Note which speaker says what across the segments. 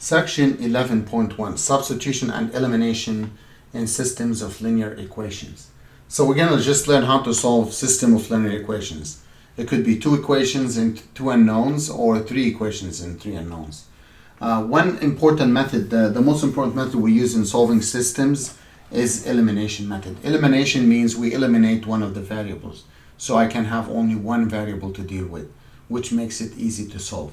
Speaker 1: Section 11.1, Substitution and Elimination in Systems of Linear Equations. So we're going to just learn how to solve system of linear equations. It could be two equations and two unknowns, or three equations and three unknowns. One important method, the most important method we use in solving systems is elimination method. Elimination means we eliminate one of the variables. So I can have only one variable to deal with, which makes it easy to solve.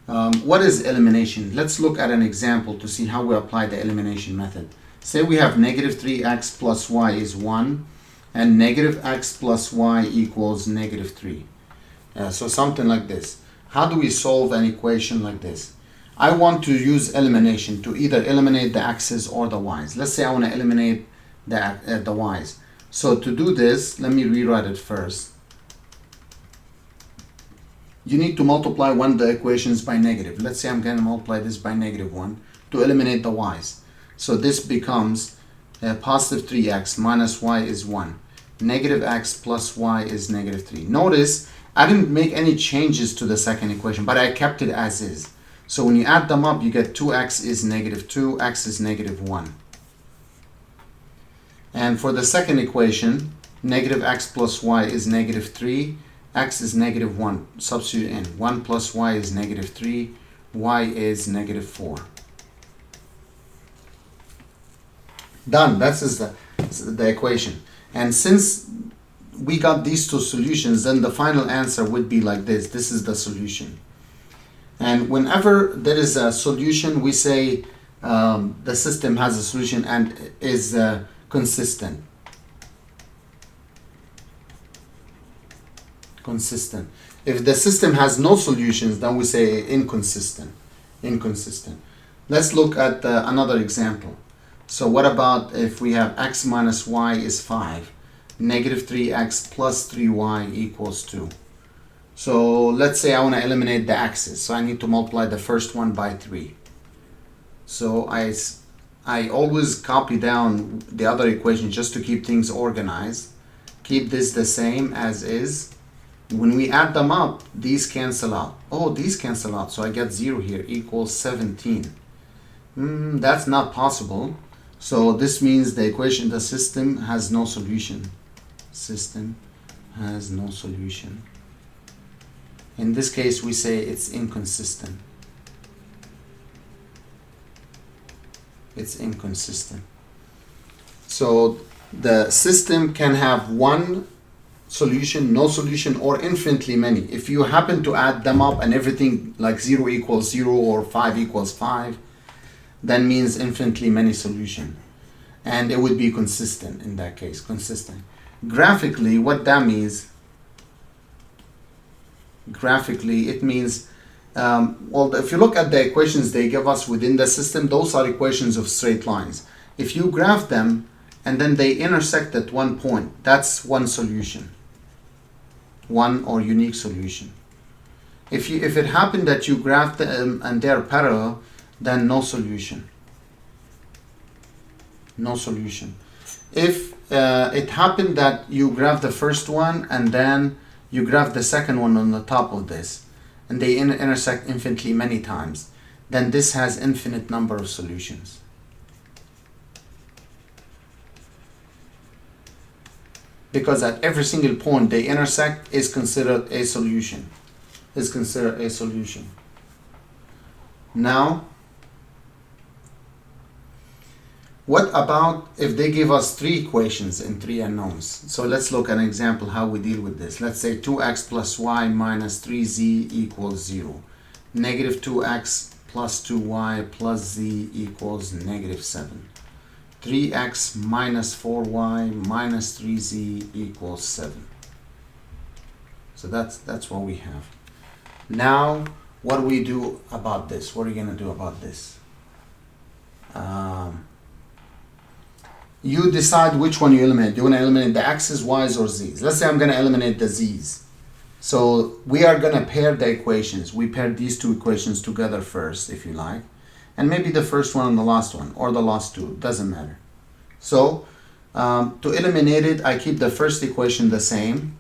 Speaker 1: What is elimination? Let's look at an example to see how we apply the elimination method. Say we have negative 3x plus y is 1 and negative x plus y equals negative 3. So something like this. How do we solve an equation like this? I want to use elimination to either eliminate the x's or the y's. Let's say I want to eliminate the y's. So to do this, let me rewrite it first. You need to multiply one of the equations by negative. Let's say I'm going to multiply this by negative 1 to eliminate the y's. So this becomes positive 3x minus y is 1. Negative x plus y is negative 3. Notice I didn't make any changes to the second equation, but I kept it as is. So when you add them up, you get 2x is negative 2, x is negative 1. And for the second equation, negative x plus y is negative 3. X is negative 1. Substitute in. 1 plus y is negative 3. Y is negative 4. Done. That's the equation. And since we got these two solutions, then the final answer would be like this. This is the solution. And whenever there is a solution, we say the system has a solution and is consistent. Consistent. If the system has no solutions, then we say inconsistent. Inconsistent. Let's look at another example. So what about if we have x minus y is 5, negative 3x plus 3y equals 2. So let's say I want to eliminate the x's. So I need to multiply the first one by 3. So I always copy down the other equation just to keep things organized. Keep this the same as is. When we add them up, these cancel out. Oh, these cancel out. So I get 0 here equals 17. That's not possible. So this means the equation, the system has no solution. System has no solution. In this case, we say it's inconsistent. It's inconsistent. So the system can have one solution, no solution, or infinitely many. If you happen to add them up and everything like 0 equals 0 or 5 equals 5, that means infinitely many solution. And it would be consistent in that case, consistent. Graphically, what that means, graphically, it means, well, if you look at the equations they give us within the system, those are equations of straight lines. If you graph them and then they intersect at one point, that's one solution. One or unique solution. If it happened that you graph them and they're parallel, then no solution. No solution. If it happened that you graph the first one and then you graph the second one on the top of this, and they intersect infinitely many times, then this has infinite number of solutions. Because at every single point they intersect is considered a solution. Is considered a solution. Now, what about if they give us three equations and three unknowns? So let's look at an example how we deal with this. Let's say 2x plus y minus 3z equals 0. Negative 2x plus 2y plus z equals negative 7. 3x minus 4y minus 3z equals 7. So that's what we have. Now, what do we do about this? What are you going to do about this? You decide which one you eliminate. Do you want to eliminate the x's, y's, or z's? Let's say I'm going to eliminate the z's. So we are going to pair the equations. We pair these two equations together first, if you like. And maybe the first one and the last one, or the last two, doesn't matter. So to eliminate it, I keep the first equation the same.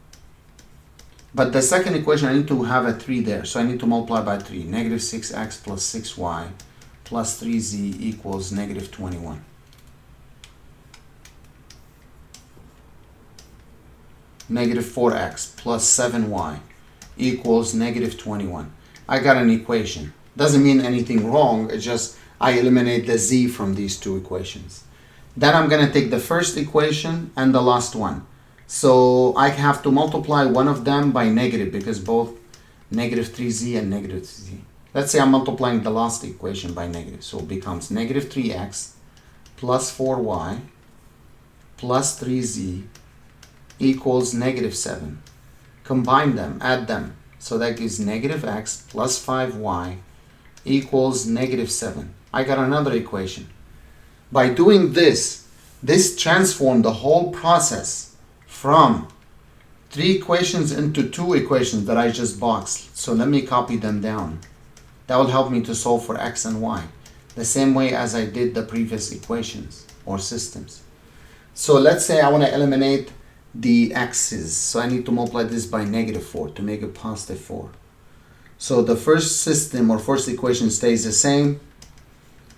Speaker 1: But the second equation, I need to have a 3 there. So I need to multiply by 3. Negative 6x plus 6y plus 3z equals negative 21. Negative 4x plus 7y equals negative 21. I got an equation. Doesn't mean anything wrong, it's just I eliminate the z from these two equations. Then I'm going to take the first equation and the last one. So I have to multiply one of them by negative because both negative 3z and negative 3z. Let's say I'm multiplying the last equation by negative. So it becomes negative 3x plus 4y plus 3z equals negative 7. Combine them, add them. So that gives negative x plus 5y equals negative 7. I got another equation. By doing this transformed the whole process from 3 equations into 2 equations that I just boxed. So let me copy them down. That will help me to solve for x and y, the same way as I did the previous equations or systems. So let's say I want to eliminate the x's. So I need to multiply this by negative 4 to make it positive 4. So the first system or first equation stays the same.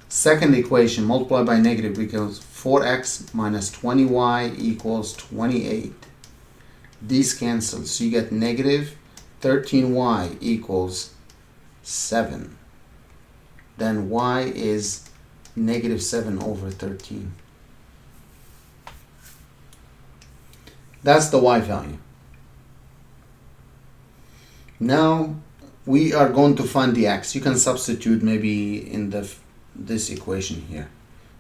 Speaker 1: Second equation multiplied by negative equals 4x minus 20y equals 28. These cancel, so you get negative 13y equals 7. Then y is negative 7 over 13. That's the y value. Now we are going to find the x. You can substitute maybe in this equation here.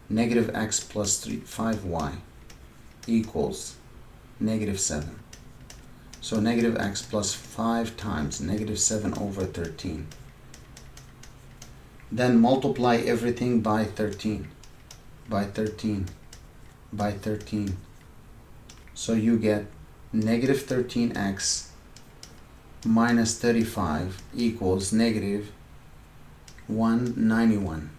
Speaker 1: Negative x plus 5y equals negative 7. So negative x plus 5 times negative 7 over 13. Then multiply everything by 13, by 13, by 13. So you get negative 13x minus 35 equals negative 191.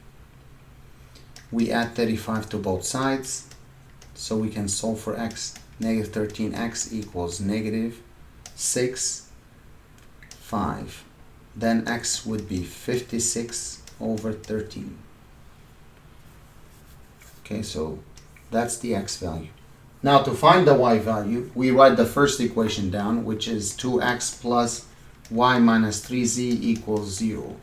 Speaker 1: We add 35 to both sides, so we can solve for x. Negative 13x equals negative 6, 5. Then x would be 56 over 13. Okay, so that's the x value. Now to find the y value, we write the first equation down, which is 2x plus y minus 3z equals 0.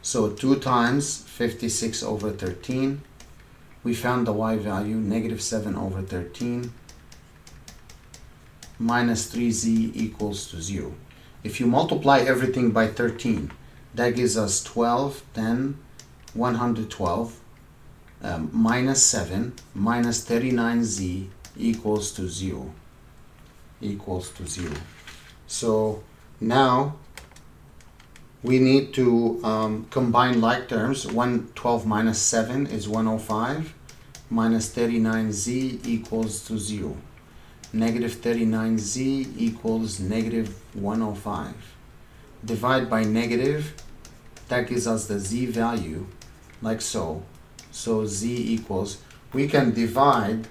Speaker 1: So 2 times 56 over 13. We found the y value, negative 7 over 13 minus 3z equals to 0. If you multiply everything by 13, that gives us 12, then 112 minus 7 minus 39z equals to 0. Equals to 0. So now we need to combine like terms. 112 minus 7 is 105 minus 39z equals to 0. Negative 39z equals negative 105. Divide by negative, that gives us the z value, like so. So z equals, we can divide,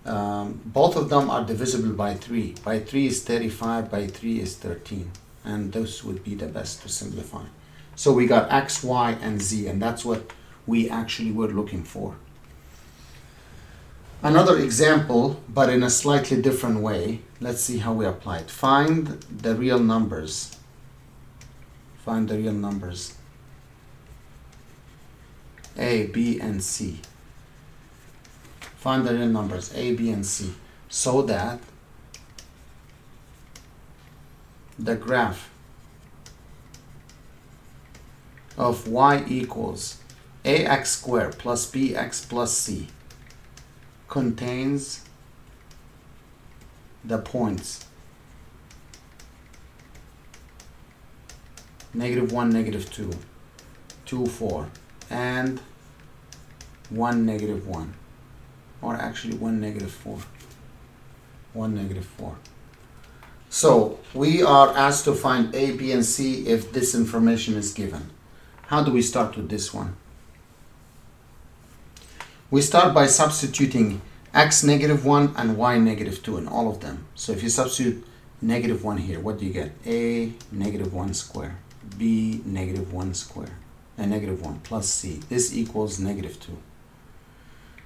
Speaker 1: both of them are divisible by 3. By 3 is 35, by 3 is 13. And this would be the best to simplify. So we got x, y, and z, and that's what we actually were looking for. Another example, but in a slightly different way. Let's see how we apply it. Find the real numbers. Find the real numbers. A, B, and C. Find the real numbers A, B, and C, so that the graph of y equals ax squared plus bx plus c contains the points -1, -2, 2, 4, and 1, -1, or actually 1, -4, 1, -4. So we are asked to find A, B, and C if this information is given. How do we start with this one? We start by substituting x -1 and y -2 in all of them. So if you substitute -1 here, what do you get? A -1 square, B -1 square, and negative 1 plus c. This equals negative 2.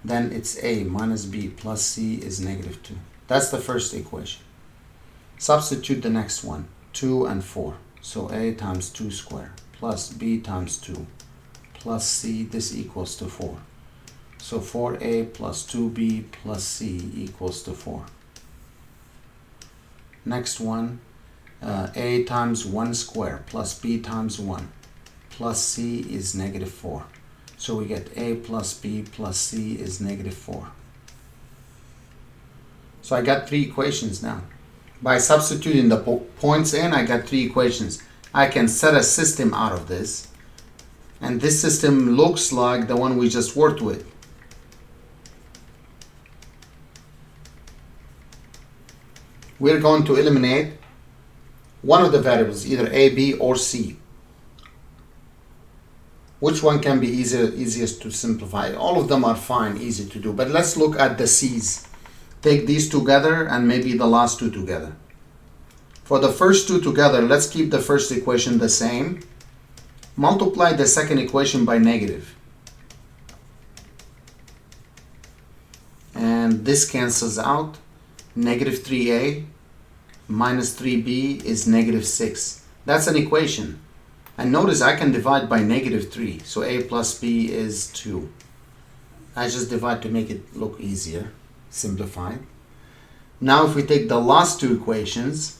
Speaker 1: Then it's a minus b plus c is negative 2. That's the first equation. Substitute the next one, 2 and 4. So a times 2 squared plus b times 2 plus c, this equals to 4. So 4a plus 2b plus c equals to 4. Next one, a times 1 squared plus b times 1 plus c is negative 4. So we get a plus b plus c is negative 4. So I got 3 equations now. By substituting the points in, I got 3 equations. I can set a system out of this. And this system looks like the one we just worked with. We're going to eliminate one of the variables, either a, b, or c. Which one can be easiest to simplify? All of them are fine, easy to do. But let's look at the c's. Take these together and maybe the last 2 together. For the first 2 together, let's keep the first equation the same. Multiply the second equation by negative. And this cancels out. Negative 3a minus 3b is negative 6. That's an equation. And notice I can divide by negative 3. So a plus b is 2. I just divide to make it look easier, simplified. Now if we take the last 2 equations,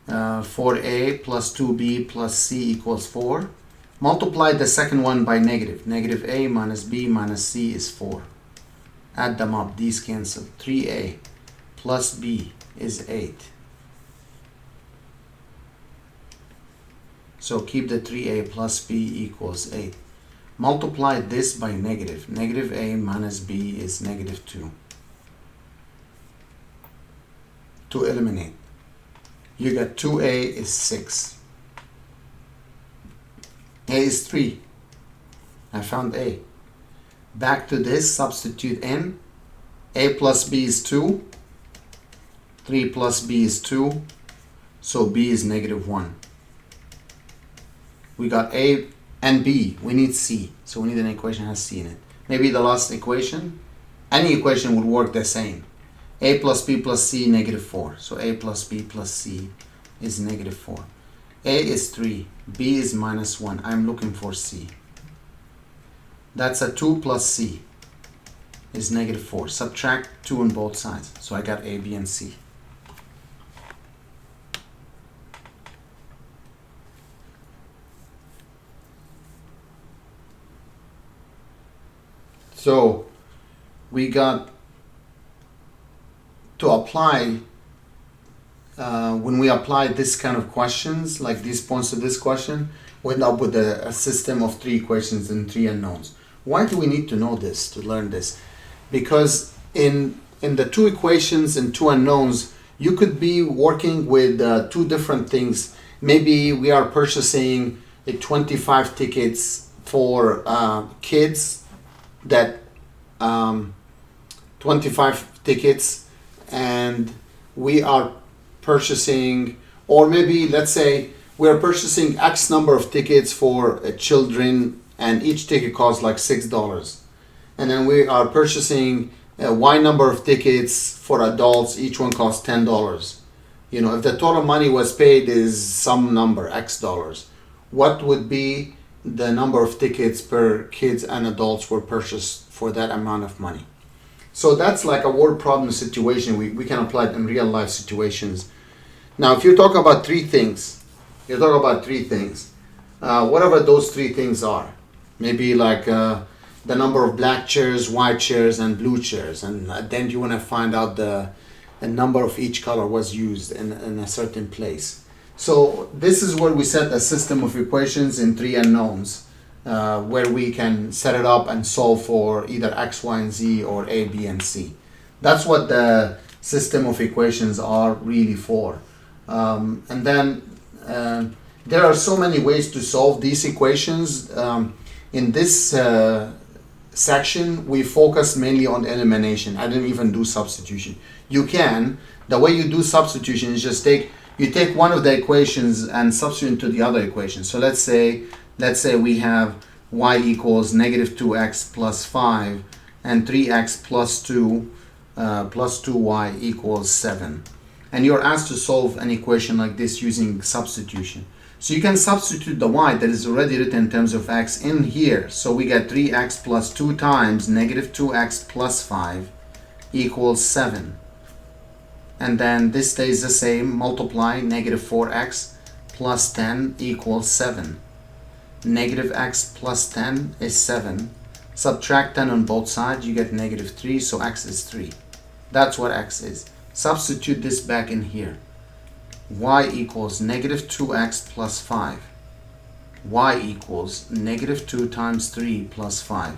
Speaker 1: 4a plus 2b plus c equals 4. Multiply the second one by negative. Negative a minus b minus c is 4. Add them up. These cancel. 3a plus b is 8. So keep the 3a plus b equals 8. Multiply this by negative. Negative a minus b is negative 2. To eliminate, you got 2a is 6. A is 3. I found a. Back to this, substitute in. A plus b is 2. 3 plus b is 2. So b is negative 1. We got a and b. We need c. So we need an equation that has c in it. Maybe the last equation. Any equation would work the same. A plus b plus c, negative 4. So a plus b plus c is negative 4. A is 3. B is minus 1. I'm looking for c. That's a 2 plus c is negative 4. Subtract 2 on both sides. So I got a, b, and c. So we got to apply, when we apply this kind of questions, like these points to this question, we end up with a system of 3 equations and 3 unknowns. Why do we need to know this, to learn this? Because in the 2 equations and 2 unknowns, you could be working with 2 different things. Maybe we are purchasing 25 tickets for kids, that 25 tickets, and we are purchasing, or maybe let's say we are purchasing X number of tickets for children, and each ticket costs like $6. And then we are purchasing Y number of tickets for adults, each one costs $10. You know, if the total money was paid is some number, X dollars, what would be the number of tickets per kids and adults were purchased for that amount of money? So that's like a word problem situation. We can apply it in real life situations. Now, if you talk about 3 things, whatever those 3 things are, maybe like the number of black chairs, white chairs, and blue chairs, and then you want to find out the number of each color was used in a certain place. So this is where we set a system of equations in 3 unknowns, where we can set it up and solve for either x, y, and z, or a, b, and c. That's what the system of equations are really for. And then there are so many ways to solve these equations. In this section, we focus mainly on elimination. I didn't even do substitution. You can. The way you do substitution is just you take one of the equations and substitute into the other equation. So let's say Let's say we have y equals negative 2x plus 5 and 3x plus 2 plus 2y equals 7. And you're asked to solve an equation like this using substitution. So you can substitute the y that is already written in terms of x in here. So we get 3x plus 2 times negative 2x plus 5 equals 7. And then this stays the same, multiply negative 4x plus 10 equals 7. Negative x plus 10 is 7. Subtract 10 on both sides, you get negative 3, so x is 3. That's what x is. Substitute this back in here. Y equals negative 2x plus 5. Y equals negative 2 times 3 plus 5.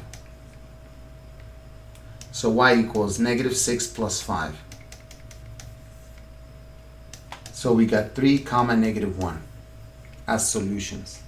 Speaker 1: So y equals negative 6 plus 5. So we got 3 comma negative 1 as solutions.